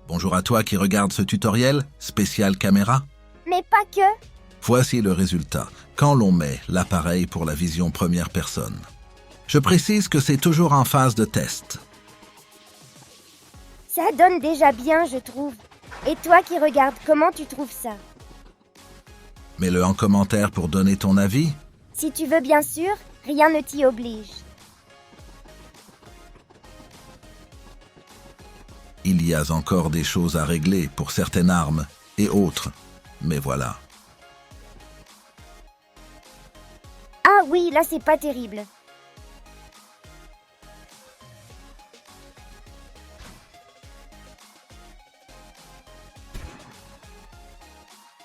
Bonjour à toi qui regarde ce tutoriel spécial caméra. Mais pas que. Voici le résultat quand l'on met l'appareil pour la vision première personne. Je précise que c'est toujours en phase de test. Ça donne déjà bien, je trouve. Et toi qui regardes, comment tu trouves ça? Mets-le en commentaire pour donner ton avis. Si tu veux bien sûr, rien ne t'y oblige. Il y a encore des choses à régler pour certaines armes et autres, mais voilà. Ah oui, là c'est pas terrible.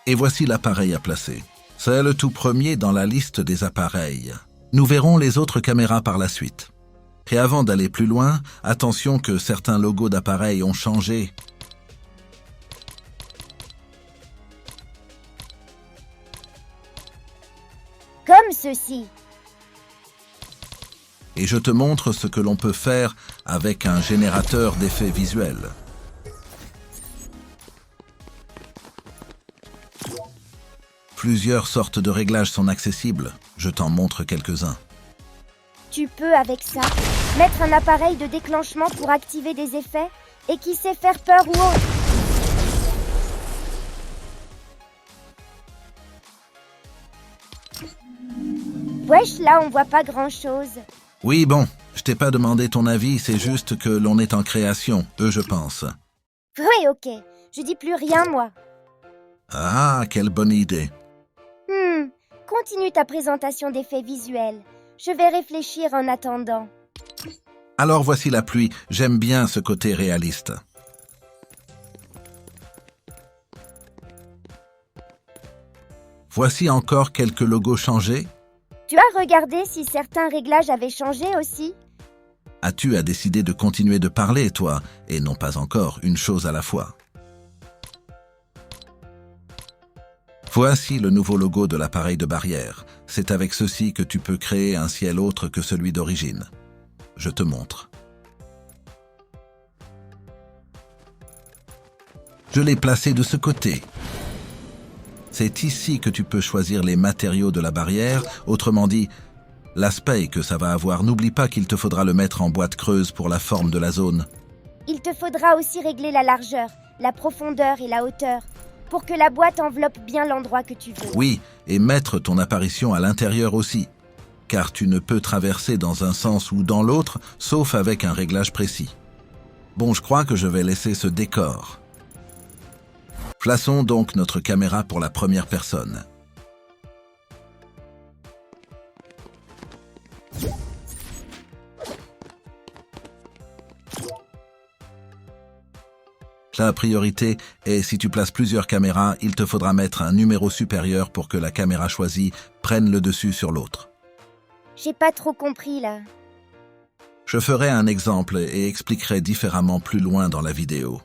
Et voici l'appareil à placer. C'est le tout premier dans la liste des appareils. Nous verrons les autres caméras par la suite. Et avant d'aller plus loin, attention que certains logos d'appareils ont changé. Comme ceci. Et je te montre ce que l'on peut faire avec un générateur d'effets visuels. Plusieurs sortes de réglages sont accessibles. Je t'en montre quelques-uns. Tu peux avec ça mettre un appareil de déclenchement pour activer des effets et qui sait faire peur ou autre. Wesh, là on voit pas grand-chose. Oui, bon, je t'ai pas demandé ton avis, c'est juste que l'on est en création, je pense. Oui, ok. Je dis plus rien, moi. Ah, quelle bonne idée. Continue ta présentation d'effets visuels. Je vais réfléchir en attendant. Alors voici la pluie, j'aime bien ce côté réaliste. Voici encore quelques logos changés. Tu as regardé si certains réglages avaient changé aussi? As-tu à décider de continuer de parler, toi, et non pas encore une chose à la fois? Voici le nouveau logo de l'appareil de barrière. C'est avec ceci que tu peux créer un ciel autre que celui d'origine. Je te montre. Je l'ai placé de ce côté. C'est ici que tu peux choisir les matériaux de la barrière, autrement dit, l'aspect que ça va avoir. N'oublie pas qu'il te faudra le mettre en boîte creuse pour la forme de la zone. Il te faudra aussi régler la largeur, la profondeur et la hauteur, pour que la boîte enveloppe bien l'endroit que tu veux. Oui, et mettre ton apparition à l'intérieur aussi, car tu ne peux traverser dans un sens ou dans l'autre, sauf avec un réglage précis. Bon, je crois que je vais laisser ce décor. Plaçons donc notre caméra pour la première personne. La priorité est, si tu places plusieurs caméras, il te faudra mettre un numéro supérieur pour que la caméra choisie prenne le dessus sur l'autre. J'ai pas trop compris là. Je ferai un exemple et expliquerai différemment plus loin dans la vidéo.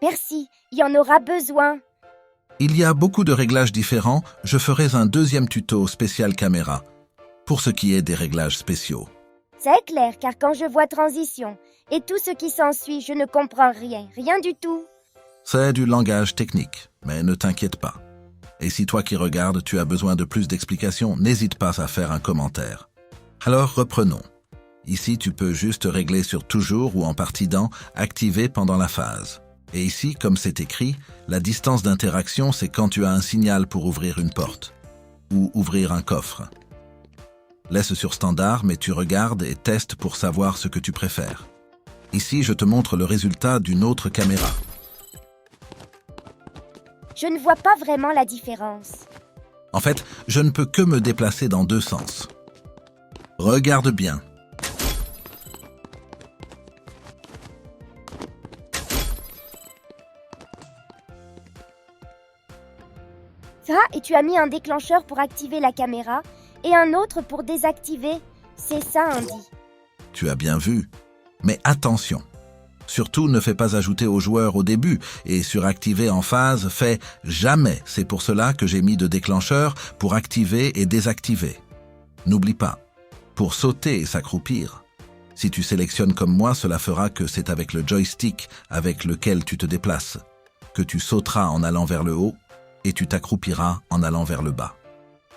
Merci, il y en aura besoin. Il y a beaucoup de réglages différents, je ferai un deuxième tuto spécial caméra, pour ce qui est des réglages spéciaux. C'est clair, car quand je vois transition et tout ce qui s'ensuit, je ne comprends rien du tout. C'est du langage technique, mais ne t'inquiète pas. Et si toi qui regardes, tu as besoin de plus d'explications, n'hésite pas à faire un commentaire. Alors reprenons. Ici, tu peux juste régler sur toujours ou en partie dans activer pendant la phase. Et ici, comme c'est écrit, la distance d'interaction, c'est quand tu as un signal pour ouvrir une porte ou ouvrir un coffre. Laisse sur standard, mais tu regardes et testes pour savoir ce que tu préfères. Ici, je te montre le résultat d'une autre caméra. Je ne vois pas vraiment la différence. En fait, je ne peux que me déplacer dans deux sens. Regarde bien. Ah, et tu as mis un déclencheur pour activer la caméra et un autre pour désactiver. C'est ça, Andy. Tu as bien vu. Mais attention. Surtout, ne fais pas ajouter aux joueurs au début et sur activer en phase, fais jamais. C'est pour cela que j'ai mis de déclencheur pour activer et désactiver. N'oublie pas, pour sauter et s'accroupir. Si tu sélectionnes comme moi, cela fera que c'est avec le joystick avec lequel tu te déplaces, que tu sauteras en allant vers le haut et tu t'accroupiras en allant vers le bas.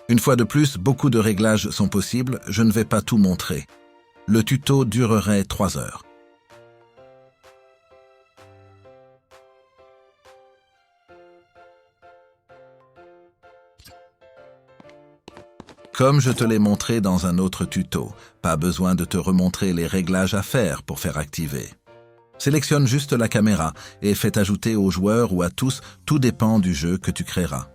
Une fois de plus, beaucoup de réglages sont possibles, je ne vais pas tout montrer. Le tuto durerait 3 heures. Comme je te l'ai montré dans un autre tuto, pas besoin de te remontrer les réglages à faire pour faire activer. Sélectionne juste la caméra et fais ajouter aux joueurs ou à tous, tout dépend du jeu que tu créeras.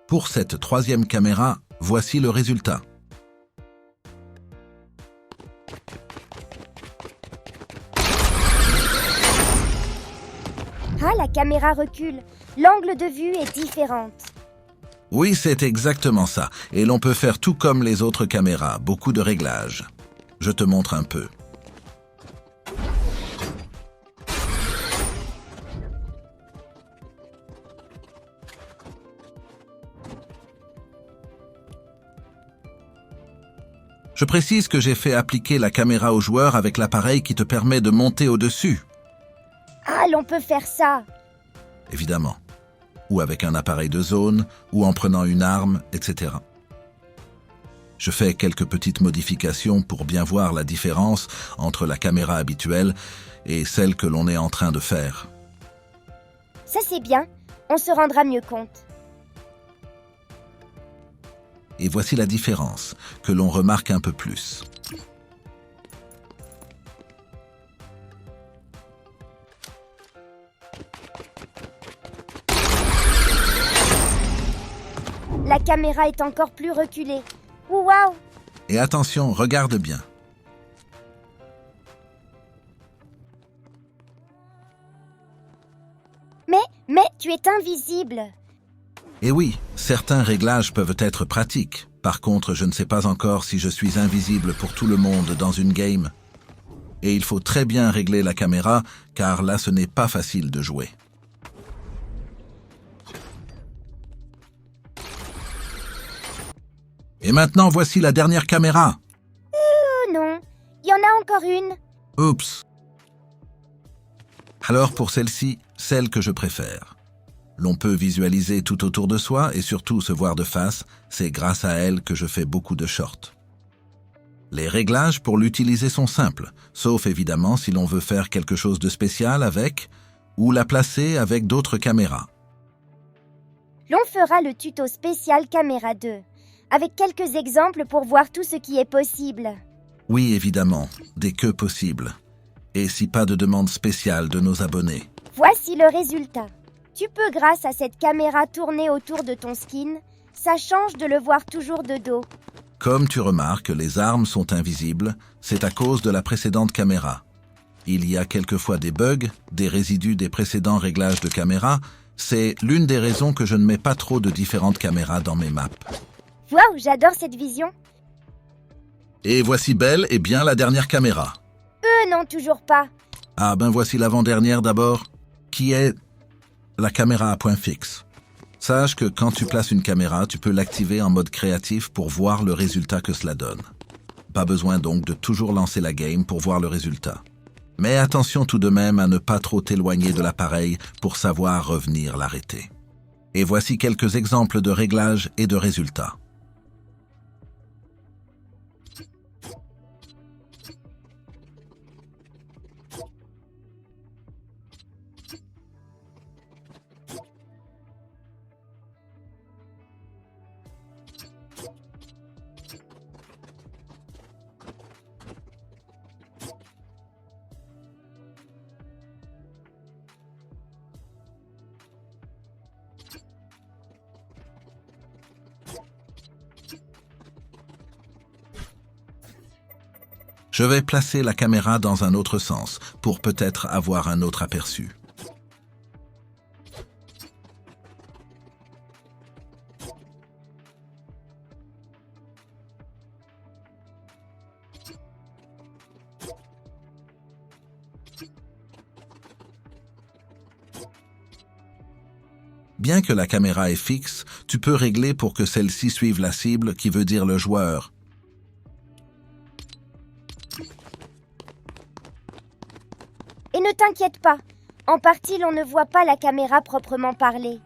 Pour cette troisième caméra, voici le résultat. Ah, la caméra recule. L'angle de vue est différente. Oui, c'est exactement ça. Et l'on peut faire tout comme les autres caméras, beaucoup de réglages. Je te montre un peu. Je précise que j'ai fait appliquer la caméra au joueur avec l'appareil qui te permet de monter au-dessus. Ah, l'on peut faire ça. Évidemment. Ou avec un appareil de zone, ou en prenant une arme, etc. Je fais quelques petites modifications pour bien voir la différence entre la caméra habituelle et celle que l'on est en train de faire. Ça c'est bien, on se rendra mieux compte. Et voici la différence, que l'on remarque un peu plus. La caméra est encore plus reculée. Waouh! Et attention, regarde bien. Mais tu es invisible. Et oui, certains réglages peuvent être pratiques. Par contre, je ne sais pas encore si je suis invisible pour tout le monde dans une game. Et il faut très bien régler la caméra, car là ce n'est pas facile de jouer. Et maintenant, voici la dernière caméra. Oh non, il y en a encore une. Oups. Alors pour celle-ci, celle que je préfère. L'on peut visualiser tout autour de soi et surtout se voir de face, c'est grâce à elle que je fais beaucoup de shorts. Les réglages pour l'utiliser sont simples, sauf évidemment si l'on veut faire quelque chose de spécial avec, ou la placer avec d'autres caméras. L'on fera le tuto spécial caméra 2, avec quelques exemples pour voir tout ce qui est possible. Oui, évidemment, dès que possible. Et si pas de demande spéciale de nos abonnés. Voici le résultat. Tu peux, grâce à cette caméra, tourner autour de ton skin. Ça change de le voir toujours de dos. Comme tu remarques, les armes sont invisibles, c'est à cause de la précédente caméra. Il y a quelquefois des bugs, des résidus des précédents réglages de caméra. C'est l'une des raisons que je ne mets pas trop de différentes caméras dans mes maps. Waouh, j'adore cette vision. Et voici belle et bien la dernière caméra. Non, toujours pas. Ah ben voici l'avant-dernière d'abord, qui est la caméra à point fixe. Sache que quand tu places une caméra, tu peux l'activer en mode créatif pour voir le résultat que cela donne. Pas besoin donc de toujours lancer la game pour voir le résultat. Mais attention tout de même à ne pas trop t'éloigner de l'appareil pour savoir revenir l'arrêter. Et voici quelques exemples de réglages et de résultats. Je vais placer la caméra dans un autre sens pour peut-être avoir un autre aperçu. Bien que la caméra est fixe, tu peux régler pour que celle-ci suive la cible qui veut dire le joueur. Et ne t'inquiète pas, en partie l'on ne voit pas la caméra proprement parler.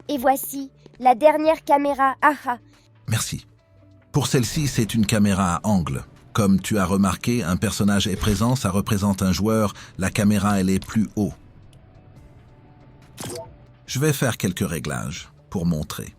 Et voici, la dernière caméra, ah. Merci. Pour celle-ci, c'est une caméra à angle. Comme tu as remarqué, un personnage est présent, ça représente un joueur, la caméra elle est plus haut. Je vais faire quelques réglages pour montrer.